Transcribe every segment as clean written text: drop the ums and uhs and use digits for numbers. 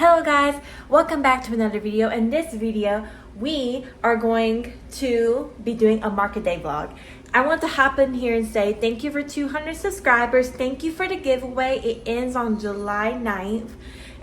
Hello guys, welcome back to another video. In this video, we are going to be doing a market day vlog. I want to hop in here and say thank you for 200 subscribers. Thank you for the giveaway. It ends on July 9th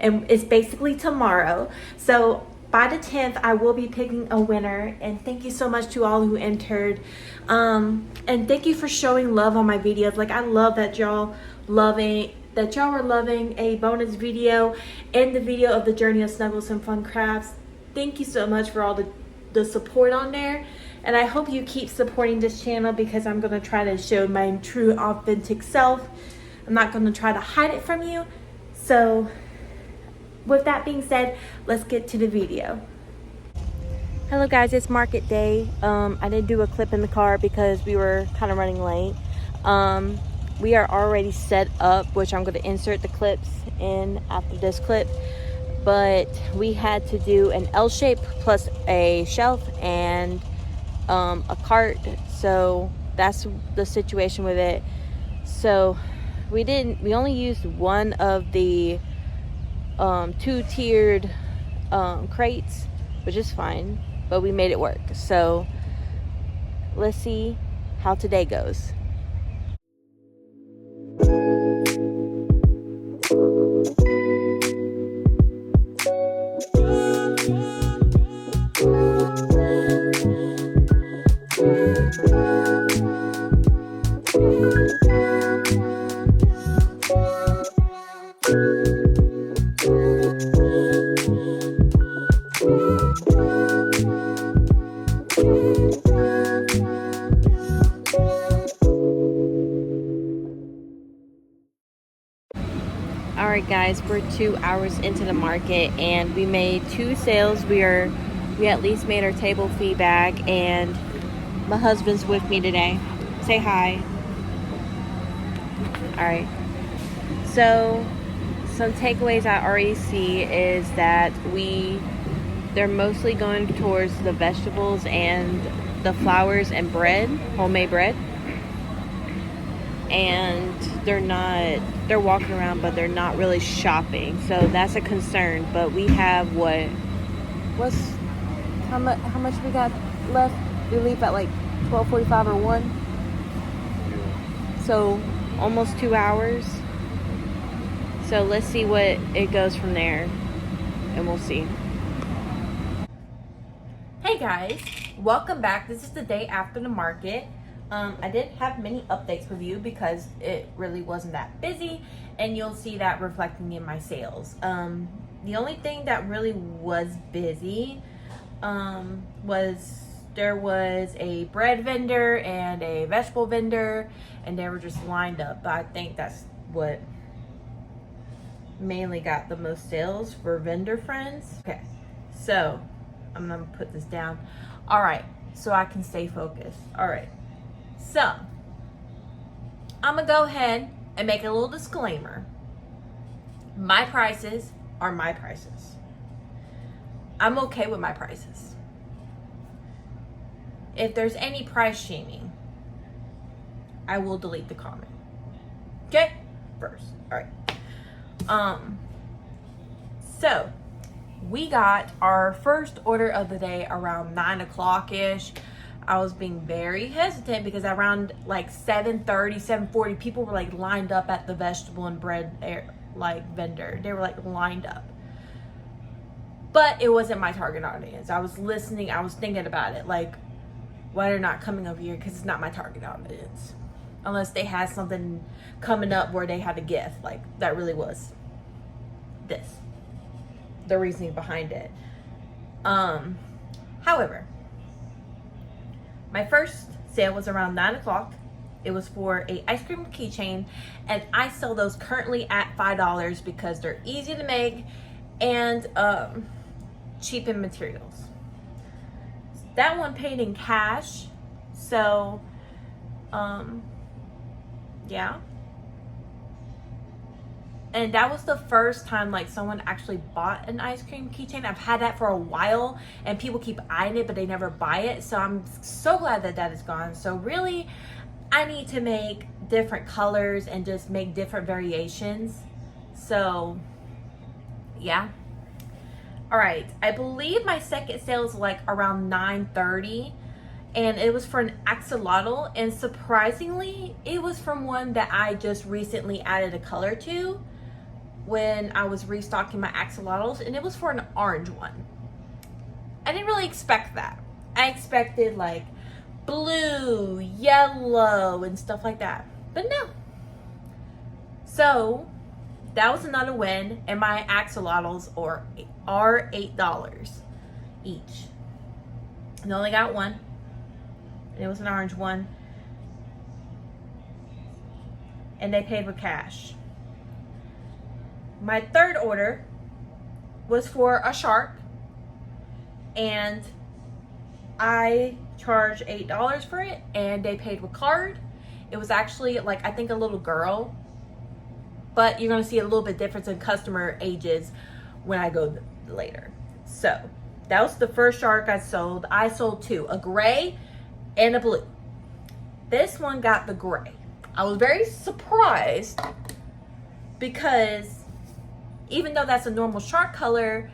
and it's basically tomorrow. So by the 10th, I will be picking a winner, and thank you so much to all who entered. And thank you for showing love on my videos. Like, I love that y'all were loving a bonus video and the video of the journey of Snuggles and Fun Crafts. Thank you so much for all the support on there. And I hope you keep supporting this channel because I'm going to try to show my true authentic self. I'm not going to try to hide it from you. So with that being said, let's get to the video. Hello guys, it's market day. I didn't do a clip in the car because we were kind of running late. We are already set up, which I'm going to insert the clips in after this clip. But we had to do an L shape plus a shelf and a cart. So that's the situation with it. So we only used one of the two-tiered crates, which is fine, but we made it work. So let's see how today goes. Alright guys, we're 2 hours into the market and we made 2 sales. We at least made our table fee back, and my husband's with me today. Say hi. Alright. So some takeaways I already see is that they're mostly going towards the vegetables and the flowers and bread, homemade bread. And they're walking around, but they're not really shopping, so that's a concern. But we have how much we got left? We leave at like 12:45 or 1, so almost 2 hours. So let's see what it goes from there, and we'll see. Hey guys, welcome back. This is the day after the market. I didn't have many updates for you because it really wasn't that busy, and you'll see that reflecting in my sales. The only thing that really was busy was there was a bread vendor and a vegetable vendor, and they were just lined up. But I think that's what mainly got the most sales for vendor friends. Okay, so I'm gonna put this down. All right, so I can stay focused. All right. So, I'm going to go ahead and make a little disclaimer. My prices are my prices. I'm okay with my prices. If there's any price shaming, I will delete the comment. Okay? First. Alright. So, we got our first order of the day around 9 o'clock-ish. I was being very hesitant because around like 7:30, 7:40, people were like lined up at the vegetable and bread vendor. They were like lined up. But it wasn't my target audience. I was listening, I was thinking about it, like, why they're not coming over here, because it's not my target audience. Unless they had something coming up where they had a gift. Like, that really was the reasoning behind it. However, my first sale was around 9 o'clock. It was for a ice cream keychain, and I sell those currently at $5 because they're easy to make and cheap in materials. That one paid in cash, so yeah. And that was the first time like someone actually bought an ice cream keychain. I've had that for a while and people keep eyeing it, but they never buy it. So I'm so glad that that is gone. So really, I need to make different colors and just make different variations. So yeah, All right, I believe my second sale is like around 9:30, and it was for an axolotl, and surprisingly, it was from one that I just recently added a color to when I was restocking my axolotls, and it was for an orange one. I didn't really expect that. I expected like blue, yellow, and stuff like that, but no. So that was another win, and my axolotls are $8 each. And I only got one, and it was an orange one, and they paid with cash. My third order was for a shark, and I charged $8 for it, and they paid with card. It was actually like, I think, a little girl, but you're gonna see a little bit difference in customer ages when I go later. So that was the first shark I sold. I sold two, a gray and a blue. This one got the gray. I was very surprised because even though that's a normal shark color,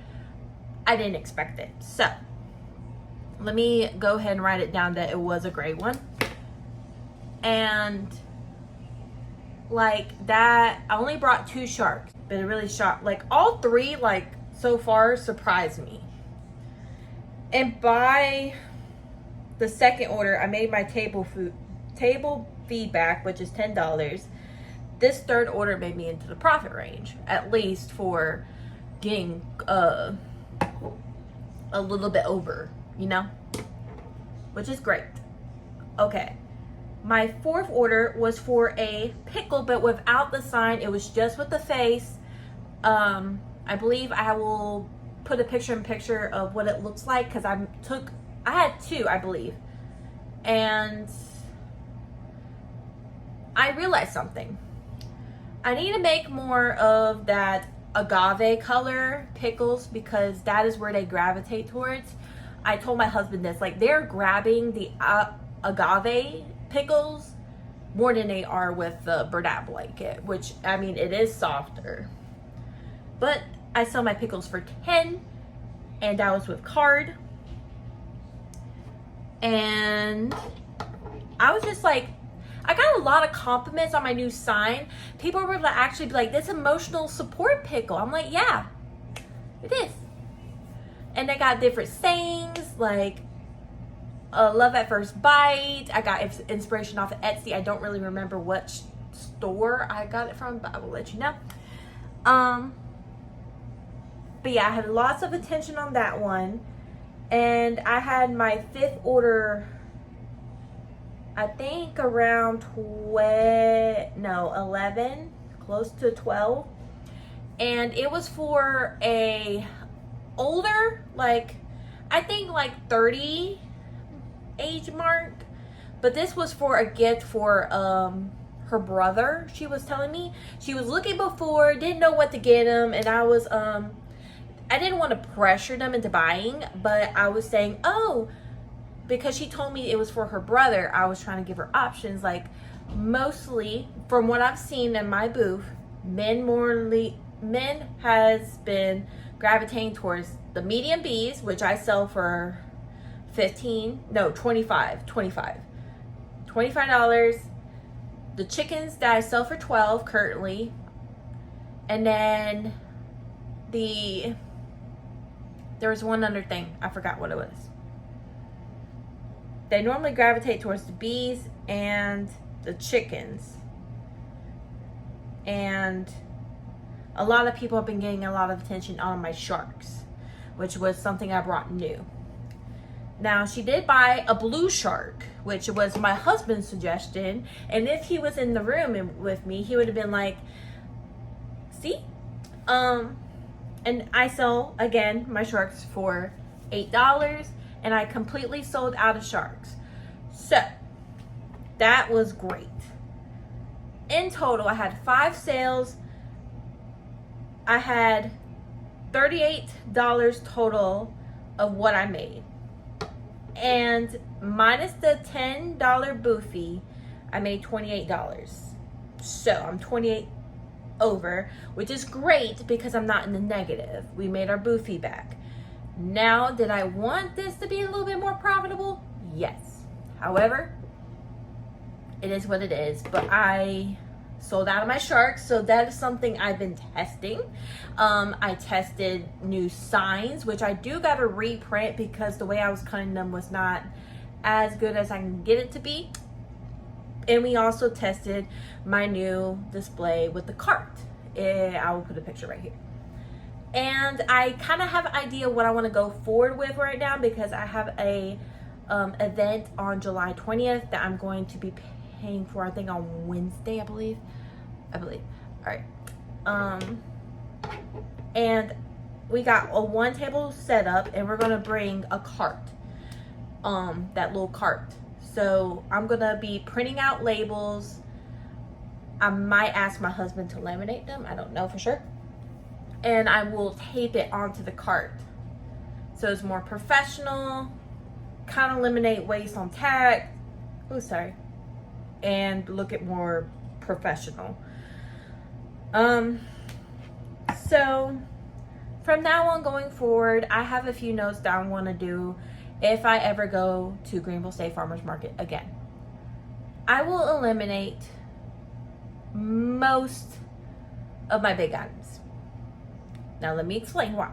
I didn't expect it. So let me go ahead and write it down that it was a gray one. And like that, I only brought two sharks, but it really shocked. Like all three, like so far, surprised me. And by the second order, I made my table fee back, which is $10. This third order made me into the profit range, at least for getting a little bit over, you know, which is great. Okay. My fourth order was for a pickle, but without the sign. It was just with the face. I believe I will put a picture of what it looks like, because I had two, I believe. And I realized something. I need to make more of that agave color pickles, because that is where they gravitate towards. I told my husband this, like they're grabbing the agave pickles more than they are with the burlap blanket, which, I mean, it is softer. But I sell my pickles for $10, and that was with card. And I was just like, I got a lot of compliments on my new sign. People were actually like, this emotional support pickle. I'm like, yeah, it is. And they got different sayings, like love at first bite. I got inspiration off of Etsy. I don't really remember what store I got it from, but I will let you know. But yeah, I had lots of attention on that one. And I had my fifth order, I think around 11, close to 12. And it was for a older, like, I think like 30 age mark. But this was for a gift for her brother. She was telling me she was looking before, didn't know what to get him, and I was I didn't want to pressure them into buying, but I was saying, oh, because she told me it was for her brother, I was trying to give her options. Like, mostly from what I've seen in my booth, men has been gravitating towards the medium bees, which I sell for $25. The chickens that I sell for $12 currently. And then there was one other thing, I forgot what it was. They normally gravitate towards the bees and the chickens. And a lot of people have been getting a lot of attention on my sharks, which was something I brought new. Now, she did buy a blue shark, which was my husband's suggestion. And if he was in the room with me, he would have been like, see? And I sell, again, my sharks for $8. And I completely sold out of sharks. So, that was great. In total, I had 5 sales. I had $38 total of what I made. And minus the $10 booth fee, I made $28. So, I'm 28 over, which is great because I'm not in the negative. We made our booth fee back. Now, did I want this to be a little bit more profitable? Yes. However, it is what it is. But I sold out of my sharks, so that is something I've been testing. I tested new signs, which I do got to reprint because the way I was cutting them was not as good as I can get it to be. And we also tested my new display with the cart. I will put a picture right here. And I kind of have an idea what I want to go forward with right now, because I have a event on July 20th that I'm going to be paying for, I think on Wednesday, I believe. All right. And we got a one table set up, and we're going to bring a cart, that little cart. So I'm going to be printing out labels. I might ask my husband to laminate them. I don't know for sure. And I will tape it onto the cart. So it's more professional, kind of eliminate waste on tag. Oh, sorry. And look at more professional. So from now on going forward, I have a few notes that I want to do if I ever go to Greenville State Farmers Market again. I will eliminate most of my big items. Now let me explain why.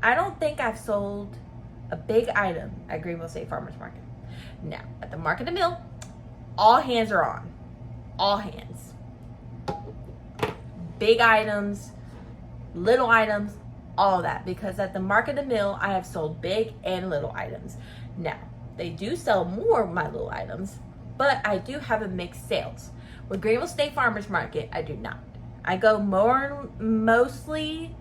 I don't think I've sold a big item at Greenville State Farmers Market. Now, at the Market and Mill, all hands are on. All hands. Big items, little items, all that. Because at the Market and Mill, I have sold big and little items. Now, they do sell more of my little items, but I do have a mixed sales. With Greenville State Farmers Market, I do not. I go mostly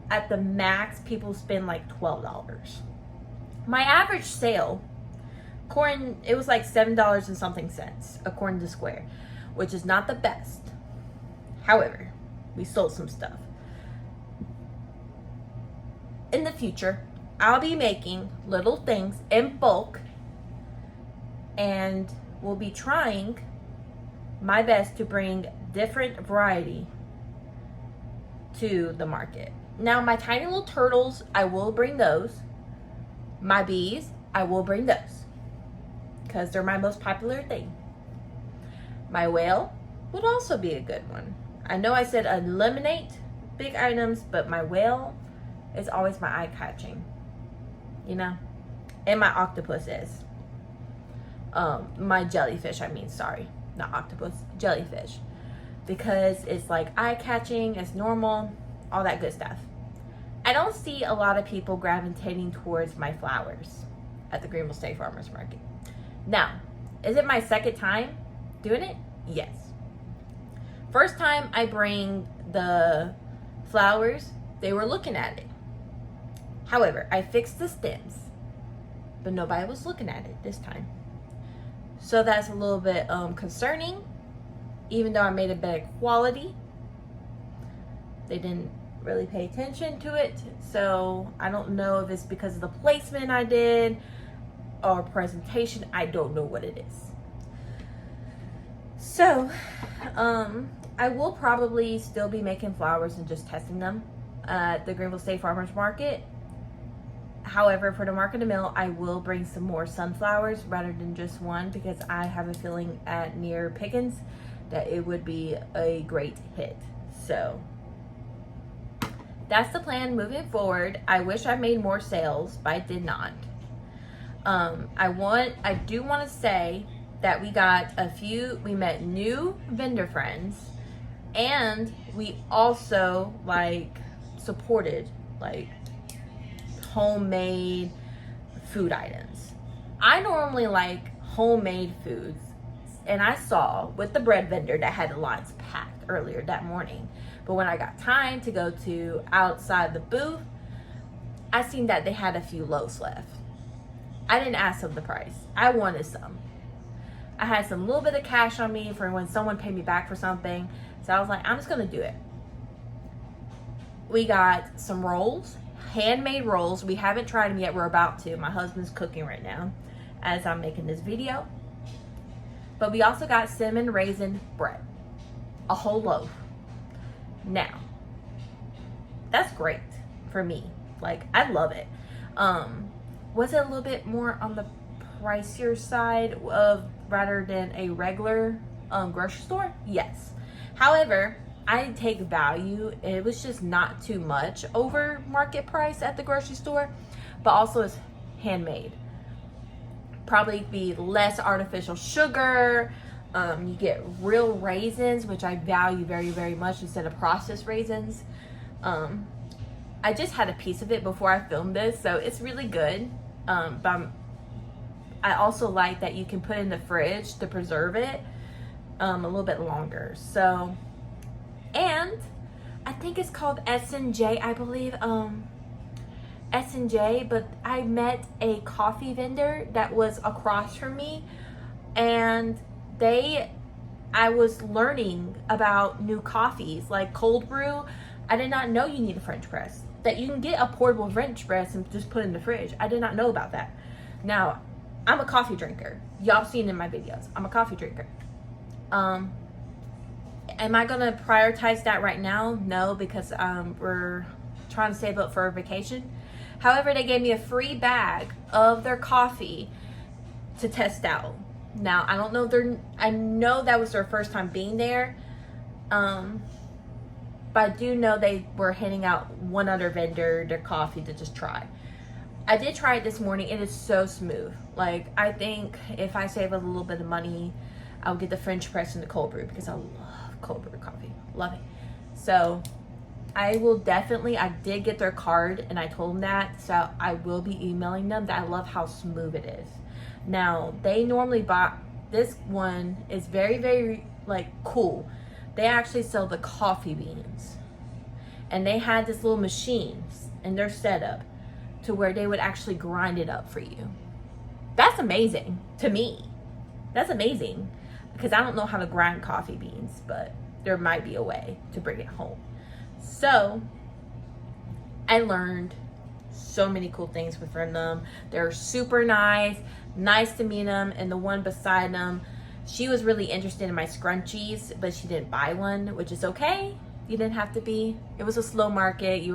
at the max, people spend like $12. My average sale, it was like $7 and something cents, according to Square, which is not the best. However, we sold some stuff. In the future, I'll be making little things in bulk, and we'll be trying my best to bring different variety to the market. Now, my tiny little turtles, I will bring those. My bees, I will bring those because they're my most popular thing. My whale would also be a good one. I know I said eliminate big items, but my whale is always my eye-catching, you know? And my octopus is. My jellyfish, sorry. Not octopus, jellyfish. Because it's like eye-catching, it's normal, all that good stuff. I don't see a lot of people gravitating towards my flowers at the Greenville State Farmers Market. Now, is it my second time doing it? Yes. First time I bring the flowers, they were looking at it. However, I fixed the stems, but nobody was looking at it this time. So that's a little bit concerning, even though I made a better quality. They didn't really pay attention to it, so I don't know if it's because of the placement I did or presentation. I don't know what it is. So I will probably still be making flowers and just testing them at the Greenville State Farmers Market. However, for the Market and Mill, I will bring some more sunflowers rather than just one, because I have a feeling at near Pickens that it would be a great hit. So that's the plan moving forward. I wish I made more sales, but I did not. I do want to say that we met new vendor friends, and we also supported homemade food items. I normally like homemade foods, and I saw with the bread vendor that had the lines packed earlier that morning. But when I got time to go to outside the booth, I seen that they had a few loaves left. I didn't ask them the price. I wanted some. I had some little bit of cash on me for when someone paid me back for something. So I was like, I'm just gonna do it. We got some rolls, handmade rolls. We haven't tried them yet. We're about to. My husband's cooking right now as I'm making this video. But we also got cinnamon raisin bread, a whole loaf. Now, that's great for me. Like, I love it. Was it a little bit more on the pricier side of rather than a regular grocery store? Yes. However, I take value. It was just not too much over market price at the grocery store, but also it's handmade. Probably be less artificial sugar. You get real raisins, which I value very, very much, instead of processed raisins. I just had a piece of it before I filmed this, so it's really good. But I also like that you can put it in the fridge to preserve it a little bit longer. So, and I think it's called S&J, I believe. S&J, but I met a coffee vendor that was across from me, and I was learning about new coffees like cold brew. I did not know you need a French press, that you can get a portable French press and just put it in the fridge. I did not know about that. Now, I'm a coffee drinker. Y'all seen in my videos, I'm a coffee drinker. Am I gonna prioritize that right now? No, because we're trying to save up for a vacation. However, they gave me a free bag of their coffee to test out. Now, I don't know, I know that was their first time being there. But I do know they were handing out one other vendor their coffee to just try. I did try it this morning. It is so smooth. Like, I think if I save a little bit of money, I'll get the French press and the cold brew, because I love cold brew coffee. Love it. So I will definitely, I did get their card and I told them that, so I will be emailing them that I love how smooth it is. Now, they normally buy, this one is very, very like cool. They actually sell the coffee beans, and they had this little machine in their setup to where they would actually grind it up for you. That's amazing to me. That's amazing, because I don't know how to grind coffee beans, but there might be a way to bring it home. So I learned so many cool things from them. They're super nice to meet them. And the one beside them, she was really interested in my scrunchies, but she didn't buy one, which is okay. You didn't have to be. It was a slow market.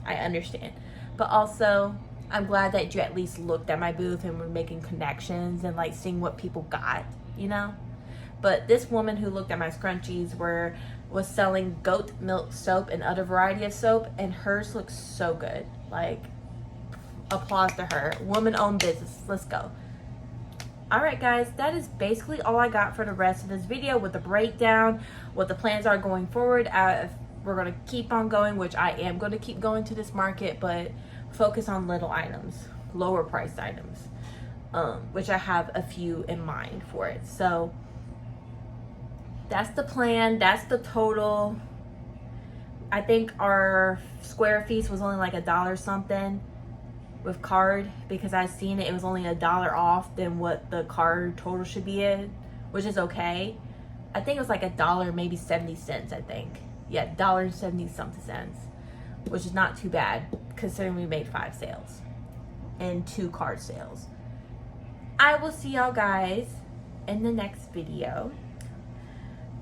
I understand. But also, I'm glad that you at least looked at my booth and were making connections and like seeing what people got, you know? But this woman who looked at my scrunchies was selling goat milk soap and other variety of soap, and hers looks so good. Like, applause to her. Woman-owned business. Let's go. Alright guys, that is basically all I got for the rest of this video with the breakdown, what the plans are going forward. We're going to keep on going, which I am going to keep going to this market, but focus on little items, lower priced items, which I have a few in mind for it. So that's the plan. That's the total. I think our square fees was only like $1 something with card, because I seen it was only $1 off than what the card total should be in, which is okay. I think it was like $1, maybe 70 cents, I think. Yeah, $1.70 something cents, which is not too bad considering we made 5 sales and 2 card sales. I will see y'all guys in the next video.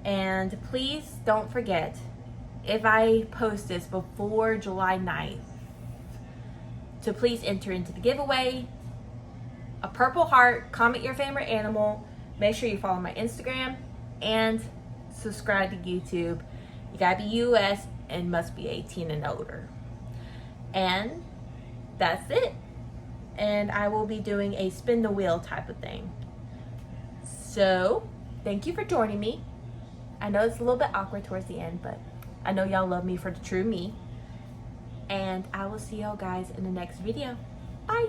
And please don't forget, if I post this before July 9th, to please enter into the giveaway. A purple heart, comment your favorite animal, make sure you follow my Instagram, and subscribe to YouTube. You gotta be US and must be 18 and older. And that's it. And I will be doing a spin the wheel type of thing. So, thank you for joining me. I know it's a little bit awkward towards the end, but I know y'all love me for the true me. And I will see y'all guys in the next video. Bye.